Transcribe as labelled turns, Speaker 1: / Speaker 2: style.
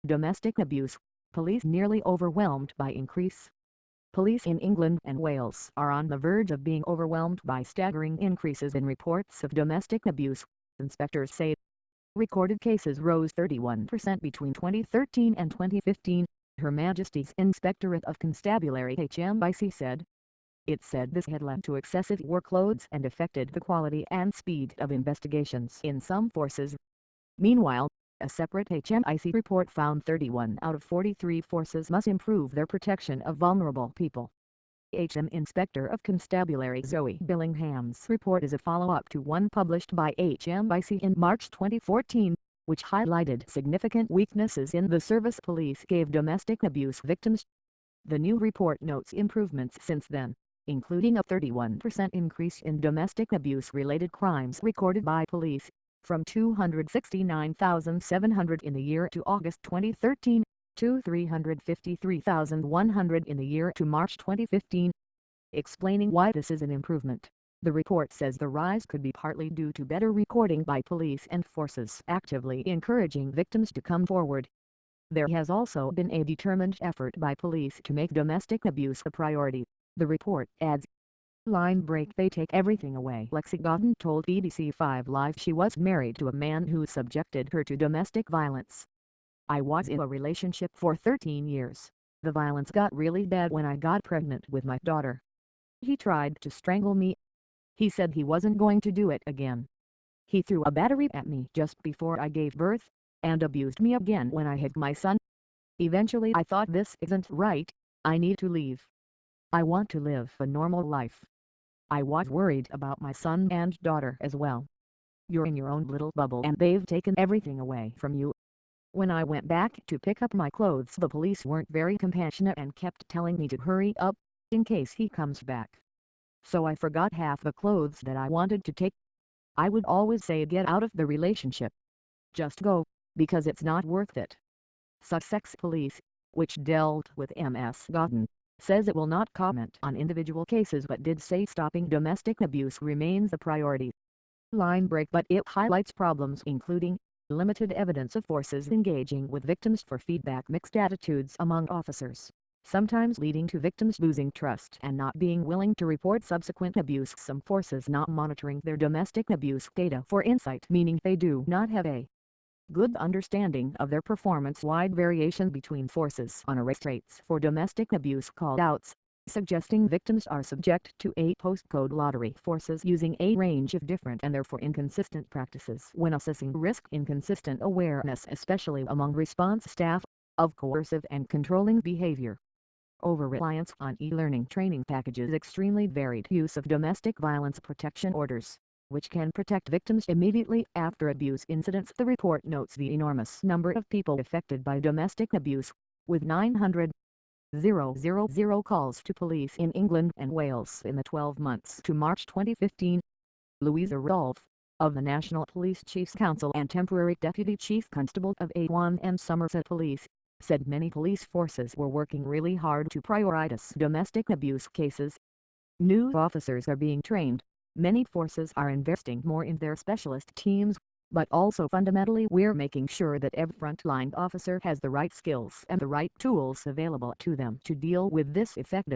Speaker 1: Domestic abuse, police nearly overwhelmed by increase. Police in England and Wales are on the verge of being overwhelmed by staggering increases in reports of domestic abuse, inspectors say. Recorded cases rose 31% between 2013 and 2015, Her Majesty's Inspectorate of Constabulary HMIC said. It said this had led to excessive workloads and affected the quality and speed of investigations in some forces. Meanwhile, a separate HMIC report found 31 out of 43 forces must improve their protection of vulnerable people. HM Inspector of Constabulary Zoe Billingham's report is a follow-up to one published by HMIC in March 2014, which highlighted significant weaknesses in the service police gave domestic abuse victims. The new report notes improvements since then, including a 31% increase in domestic abuse-related crimes recorded by police, from 269,700 in the year to August 2013, to 353,100 in the year to March 2015. Explaining why this is an improvement, the report says the rise could be partly due to better recording by police and forces actively encouraging victims to come forward. There has also been a determined effort by police to make domestic abuse a priority, the report adds. Line break: They take everything away. Lexi Godden told BBC 5 Live she was married to a man who subjected her to domestic violence. I was in a relationship for 13 years. The violence got really bad when I got pregnant with my daughter. He tried to strangle me. He said he wasn't going to do it again. He threw a battery at me just before I gave birth, and abused me again when I had my son. Eventually I thought, this isn't right, I need to leave. I want to live a normal life. I was worried about my son and daughter as well. You're in your own little bubble and they've taken everything away from you. When I went back to pick up my clothes, the police weren't very compassionate and kept telling me to hurry up, in case he comes back. So I forgot half the clothes that I wanted to take. I would always say, get out of the relationship. Just go, because it's not worth it. Sussex Police, which dealt with Ms. Godden, says it will not comment on individual cases but did say stopping domestic abuse remains a priority. Line break: But it highlights problems including limited evidence of forces engaging with victims for feedback, mixed attitudes among officers, sometimes leading to victims losing trust and not being willing to report subsequent abuse, some forces not monitoring their domestic abuse data for insight, meaning they do not have a good understanding of their performance, wide variation between forces on arrest rates for domestic abuse call-outs, suggesting victims are subject to a postcode lottery, forces using a range of different and therefore inconsistent practices when assessing risk, inconsistent awareness especially among response staff, of coercive and controlling behavior. Over-reliance on e-learning training packages, extremely varied use of domestic violence protection orders, which can protect victims immediately after abuse incidents. The report notes the enormous number of people affected by domestic abuse, with 900,000 calls to police in England and Wales in the 12 months to March 2015. Louisa Rolfe, of the National Police Chiefs Council and temporary Deputy Chief Constable of Avon and Somerset Police, said many police forces were working really hard to prioritize domestic abuse cases. New officers are being trained. Many forces are investing more in their specialist teams, but also fundamentally we're making sure that every frontline officer has the right skills and the right tools available to them to deal with this effectively.